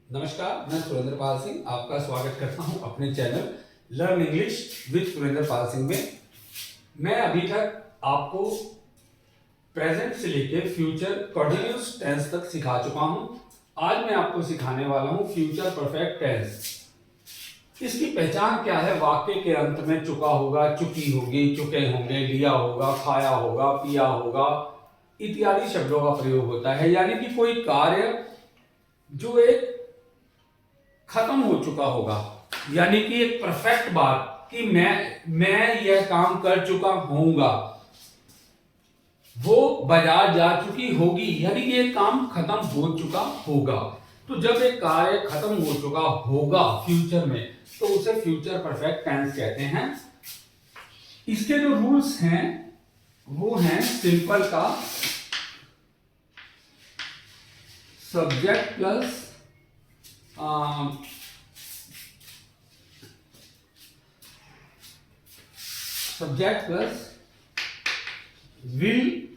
नमस्कार, मैं सुरेंद्र पाल सिंह आपका स्वागत करता हूं अपने channel learn English with Surendra Pal Singh में। मैं अभी तक आपको प्रेजेंट से लेकर फ्यूचर कंटिन्यूअस टेंस तक सिखा चुका हूं। आज मैं आपको सिखाने वाला हूं फ्यूचर परफेक्ट टेंस। इसकी पहचान क्या है? वाक्य के अंत में चुका होगा, चुकी होगी, चुके होंगे, लिया होगा, खाया होगा, पिया होगा इत्यादि शब्दों का प्रयोग होता है। यानी कि कोई कार्य जो एक खत्म हो चुका होगा, यानी कि एक परफेक्ट बात कि मैं यह काम कर चुका होऊंगा, वो बाजार जा चुकी होगी, यानी कि एक काम खत्म हो चुका होगा। तो जब एक कार्य खत्म हो चुका होगा फ्यूचर में, तो उसे फ्यूचर परफेक्ट टेंस कहते हैं। इसके जो रूल्स हैं वो हैं सिंपल का subject plus subject plus will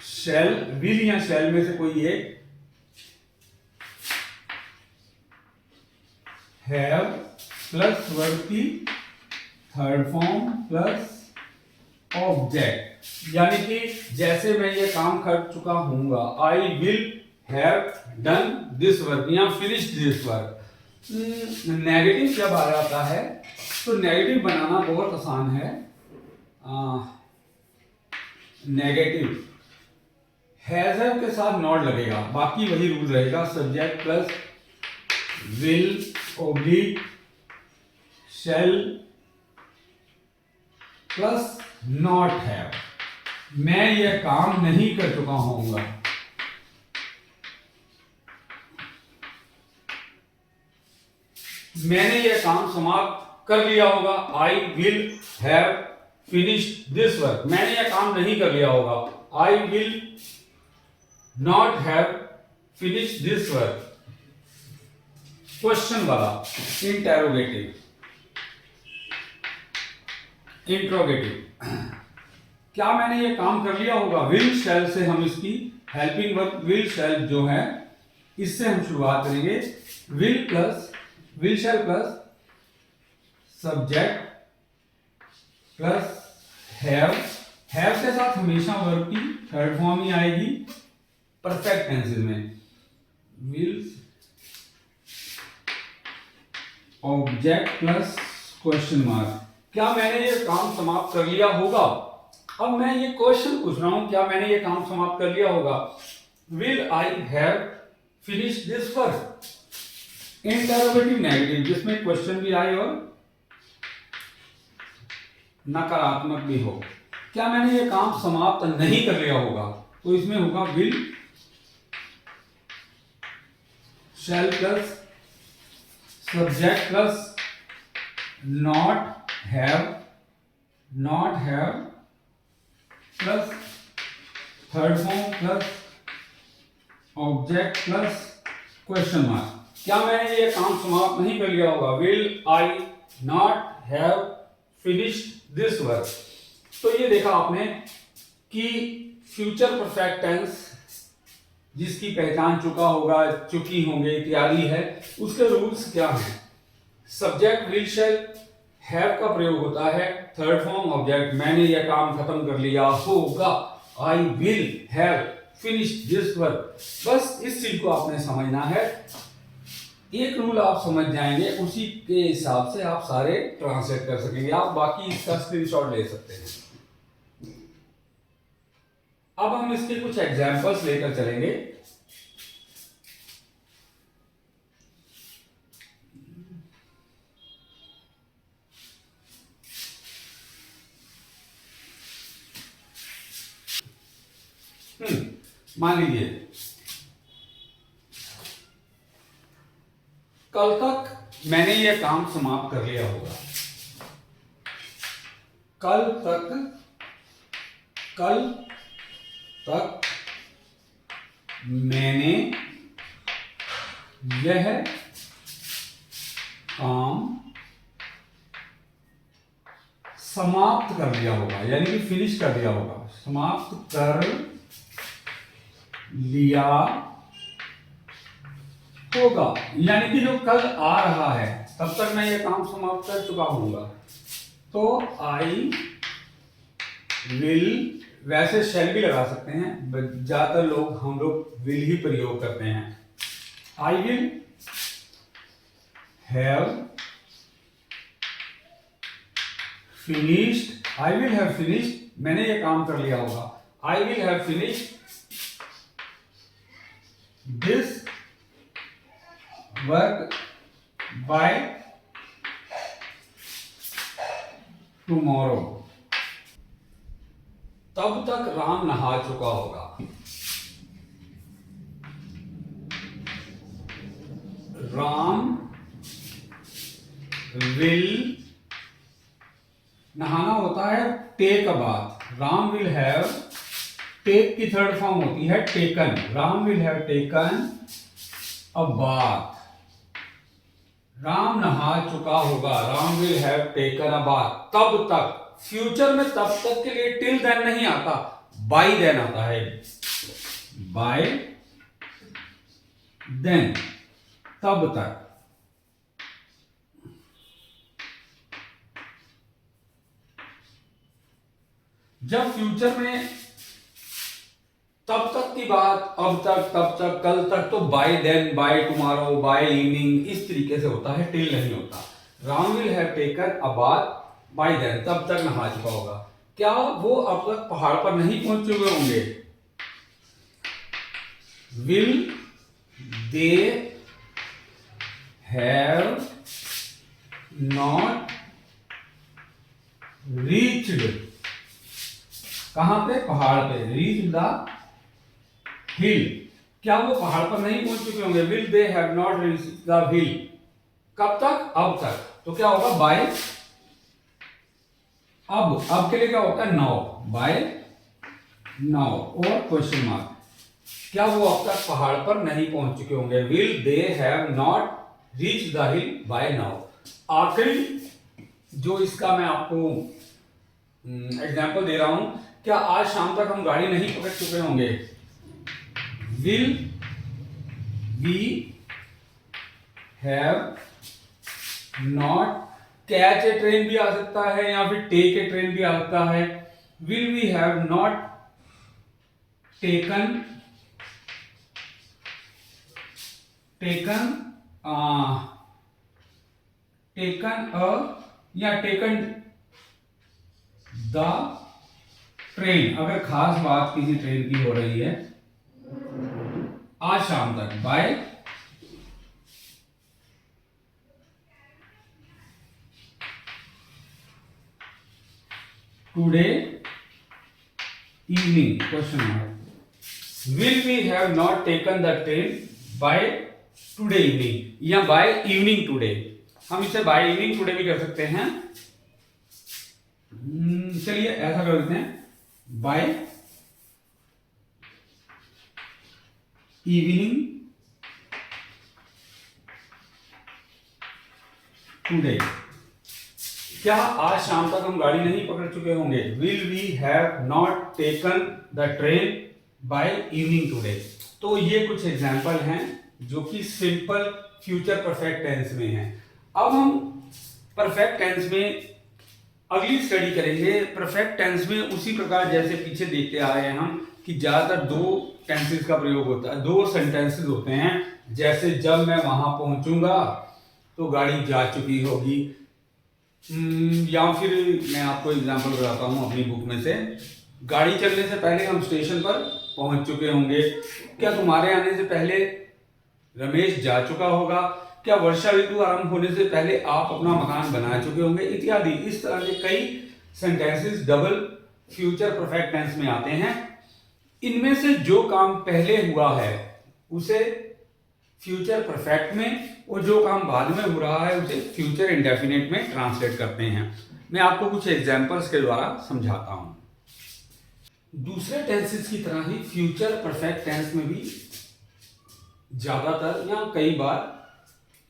shall, will या शैल में से कोई एक, हैव प्लस वर्ब की थर्ड फॉर्म प्लस ऑब्जेक्ट। यानी कि जैसे मैं ये काम कर चुका हूंगा, I will have done this work या फिनिश दिस वर्क। नेगेटिव जब आ जाता है तो नेगेटिव बनाना बहुत आसान है। नेगेटिव हैजर के साथ नॉट लगेगा, बाकी वही रूल रहेगा। Subject plus will oblique shell plus not have. मैं यह काम नहीं कर चुका होऊंगा, मैंने यह काम समाप्त कर लिया होगा। आई will have finished this work. मैंने यह काम नहीं कर लिया होगा। I will not have finished this work. Question वाला इंटेरोगेटिव, इंट्रोगेटिव, क्या मैंने ये काम कर लिया होगा? विल शैल से हम इसकी हेल्पिंग वर्ब विल शैल जो है इससे हम शुरुआत करेंगे। Will shell plus subject plus have के साथ हमेशा वर्ब की थर्ड फॉर्म ही आएगी परफेक्ट टेंसेस में। Will object plus question mark. क्या मैंने ये काम समाप्त कर लिया होगा? अब मैं ये क्वेश्चन पूछ रहा हूं, क्या मैंने ये काम समाप्त कर लिया होगा? Will I have finish this work. Interrogative negative, जिसमें क्वेश्चन भी आए और नकारात्मक भी हो। क्या मैंने ये काम समाप्त नहीं कर लिया होगा? तो इसमें होगा will shell plus subject plus not have plus third form plus object plus question mark. क्या मैंने ये काम समाप्त नहीं कर लिया होगा? Will I not have finished this work. तो ये देखा आपने कि फ्यूचर परफेक्ट टेंस जिसकी पहचान चुका होगा, चुकी होंगे इत्यादि है, उसके रूल्स क्या हैं? सब्जेक्ट विल शैल हैव का प्रयोग होता है थर्ड फॉर्म ऑब्जेक्ट, मैंने यह काम खत्म कर लिया होगा। आई will have finished this work. बस इस चीज को आपने समझना है। एक रूल आप समझ जाएंगे, उसी के हिसाब से आप सारे ट्रांसलेट कर सकेंगे। आप बाकी इसका स्क्रीनशॉट ले सकते हैं। अब हम इसके कुछ एग्जांपल्स लेकर चलेंगे। मान लीजिए कल तक मैंने यह काम समाप्त कर लिया होगा। कल तक मैंने यह काम समाप्त कर लिया होगा, यानी कि फिनिश कर दिया होगा। समाप्त कर लिया होगा, यानी कि जो कल आ रहा है तब तक मैं ये काम समाप्त कर चुका हूँगा। तो आई विल, वैसे शैल भी लगा सकते हैं, ज्यादातर लोग हम लोग विल ही प्रयोग करते हैं। आई will have finished, I will have finished, मैंने ये काम कर लिया होगा। आई will have finished this work by tomorrow, तब तक राम नहा चुका होगा। राम विल, नहाना होता है take a bath, Ram will have, take की थर्ड फॉर्म होती है taken, Ram will have taken a bath, Ram नहा चुका होगा, Ram will have taken a bath, तब तक, फ्यूचर में तब तक के लिए टिल देन नहीं आता, बाय देन आता है, बाय देन, तब तक। जब फ्यूचर में तब तक की बात, अब तक, तब तक, कल तक, तो by then, by tomorrow, by evening, इस तरीके से होता है, टिल नहीं होता। Ram will have taken a bath by then, तब तक नहा चुका होगा। क्या वो अब तक पहाड़ पर नहीं पहुंच चुके होंगे? Will they have not reached, कहां पे? पहाड़ पे, रीच द हिल, क्या वो पहाड़ पर नहीं पहुंच चुके होंगे? Will they have not reach the हिल, कब तक? अब तक, तो क्या होगा? बाय, अब के लिए क्या होता है? नाउ, बाय नाउ, और क्वेश्चन मार्क, क्या वो अब तक पहाड़ पर नहीं पहुंच चुके होंगे? Will they have not reach the hill by now. आखिरी जो इसका मैं आपको एग्जाम्पल दे रहा हूं, क्या आज शाम तक हम गाड़ी नहीं पकड़ चुके होंगे? Will we have not, catch a train भी आ सकता है या फिर टेक ए ट्रेन भी आ सकता है। Will we have not taken a या टेकन द ट्रेन, अगर खास बात किसी ट्रेन की हो रही है, आज शाम तक, by today evening, question mark. Will we have not taken the train by today evening या बाय इवनिंग टुडे, हम इसे बाय इवनिंग टुडे भी कर सकते हैं। चलिए ऐसा कर देते हैं, बाय इवनिंग टुडे, क्या आज शाम तक हम गाड़ी नहीं पकड़ चुके होंगे? Will we have not taken the train by evening today. तो ये कुछ एग्जाम्पल हैं जो कि सिंपल फ्यूचर परफेक्ट टेंस में हैं। अब हम परफेक्ट टेंस में अगली स्टडी करेंगे। परफेक्ट टेंस में उसी प्रकार जैसे पीछे देखते आ रहे हैं हम कि ज्यादातर दो टेंसेस का प्रयोग होता है, दो सेंटेंसेस होते हैं, जैसे जब मैं वहां पहुंचूंगा तो गाड़ी जा चुकी होगी, या फिर मैं आपको एग्जांपल बताता हूं अपनी बुक में से, गाड़ी चलने से पहले हम स्टेशन पर पहुंच चुके होंगे, क्या तुम्हारे आने से पहले रमेश जा चुका होगा, क्या वर्षा ऋतु आरंभ होने से पहले आप अपना मकान बना चुके होंगे, इत्यादि। इस तरह के कई sentences double future perfect tense में आते हैं। इनमें से जो काम पहले हुआ है उसे फ्यूचर परफेक्ट में, और जो काम बाद में हो रहा है उसे फ्यूचर इंडेफिनिट में ट्रांसलेट करते हैं। मैं आपको कुछ एग्जांपल्स के द्वारा समझाता हूं। दूसरे टेंसेस की तरह ही फ्यूचर परफेक्ट टेंस में भी ज्यादातर या कई बार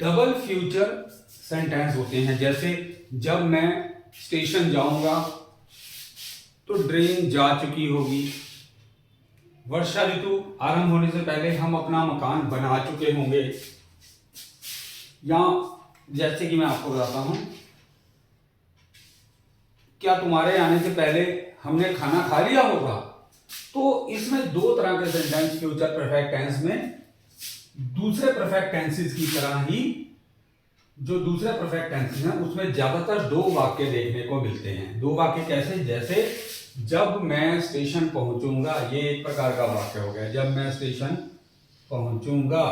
डबल फ्यूचर सेंटेंस होते हैं, जैसे जब मैं स्टेशन जाऊंगा तो ट्रेन जा चुकी होगी, वर्षा ऋतु आरंभ होने से पहले हम अपना मकान बना चुके होंगे, या जैसे कि मैं आपको बताता हूं, क्या तुम्हारे आने से पहले हमने खाना खा लिया होगा। तो इसमें दो तरह के सेंटेंस फ्यूचर परफेक्ट टेंस में दूसरे परफेक्ट टेंसेस की तरह ही, जो दूसरे परफेक्ट टेंसेस हैं उसमें ज्यादातर दो वाक्य देखने को मिलते हैं। दो वाक्य कैसे, जैसे जब मैं स्टेशन पहुंचूंगा, ये एक प्रकार का वाक्य हो गया। जब मैं स्टेशन पहुंचूंगा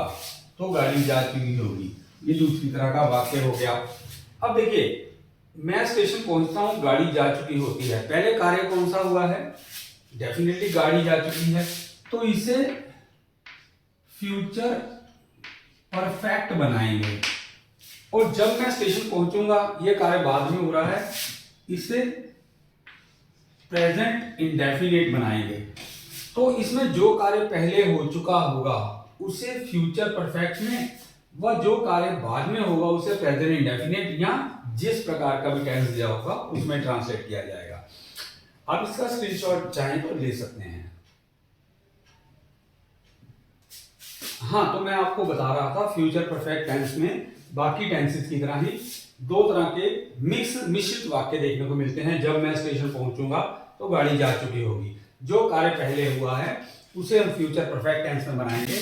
तो गाड़ी जा चुकी होगी, ये दूसरी तरह का वाक्य हो गया। अब देखिए, मैं स्टेशन पहुंचता हूं, गाड़ी जा चुकी होती है। पहले कार्य कौन सा हुआ है, डेफिनेटली गाड़ी जा चुकी है, तो इसे फ्यूचर परफेक्ट बनाएंगे। और जब मैं स्टेशन पहुंचूंगा, ये कार्य बाद में हो रहा है, इसे प्रेजेंट इंडेफिनिट बनाएंगे। तो इसमें जो कार्य पहले हो चुका होगा उसे फ्यूचर परफेक्ट में, व जो कार्य बाद में होगा उसे प्रेजेंट इंडेफिनिट या जिस प्रकार का भी टेंस दिया होगा उसमें ट्रांसलेट किया जाएगा। आप इसका स्क्रीनशॉट चाहें तो ले सकते हैं। हाँ, तो मैं आपको बता रहा था फ्यूचर परफेक्ट टेंस में बाकी टेंसेस की तरह ही दो तरह के मिश्रित वाक्य देखने को मिलते हैं। जब मैं स्टेशन पहुंचूंगा तो गाड़ी जा चुकी होगी, जो कार्य पहले हुआ है उसे हम फ्यूचर परफेक्ट टेंस में बनाएंगे।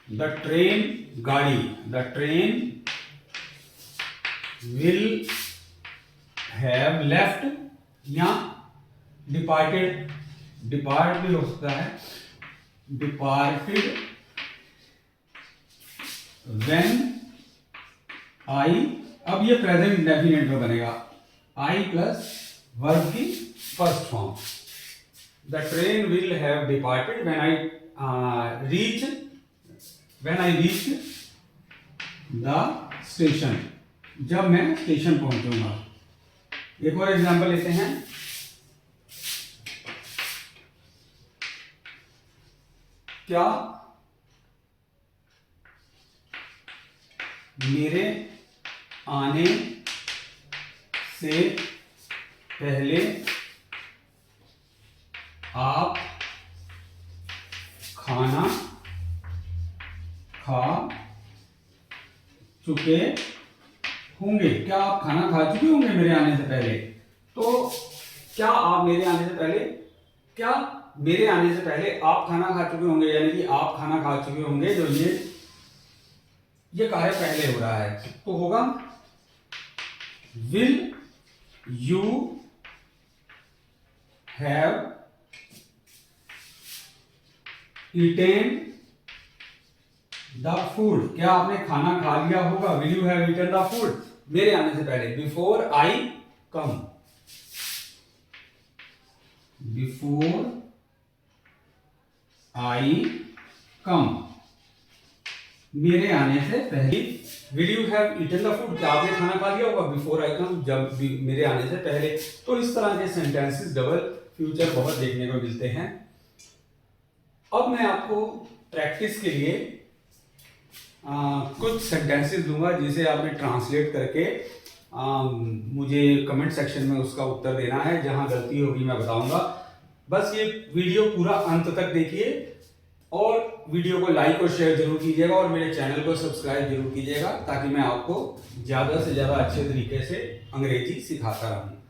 द ट्रेन, गाड़ी, the train will have left या डिपार्टेड, डिपार्ट भी हो सकता है, डिपार्टेड व्हेन आई, अब ये प्रेजेंट इंडेफिनिट में बनेगा, आई प्लस वर्ब की first form. The train will have departed when I reach the station, जब मैं स्टेशन पहुंचूंगा। एक और एग्जांपल लेते हैं। क्या मेरे आने से पहले आप खाना खा चुके होंगे? क्या आप खाना खा चुके होंगे मेरे आने से पहले? तो क्या आप मेरे आने से पहले, क्या मेरे आने से पहले आप खाना खा चुके होंगे, यानी कि आप खाना खा चुके होंगे, जो ये कार्य पहले हो रहा है, तो होगा will you have eaten the food? क्या आपने खाना खा लिया होगा? Will you have eaten the food मेरे आने से पहले, before I come, before I कम, मेरे आने से पहले। Will you have eaten the food, क्या आपने खाना खा लिया होगा? बिफोर आई कम, जब मेरे आने से पहले। तो इस तरह के सेंटेंसेस डबल फ्यूचर बहुत देखने को मिलते हैं। अब मैं आपको प्रैक्टिस के लिए कुछ सेंटेंसेस दूंगा, जिसे आपने ट्रांसलेट करके मुझे कमेंट सेक्शन में उसका उत्तर देना है। जहां गलती होगी मैं बताऊंगा। बस ये वीडियो पूरा अंत तक देखिए और वीडियो को लाइक और शेयर जरूर कीजिएगा और मेरे चैनल को सब्सक्राइब जरूर कीजिएगा, ताकि मैं आपको ज़्यादा से ज़्यादा अच्छे तरीके से अंग्रेजी सिखाता रहूँ।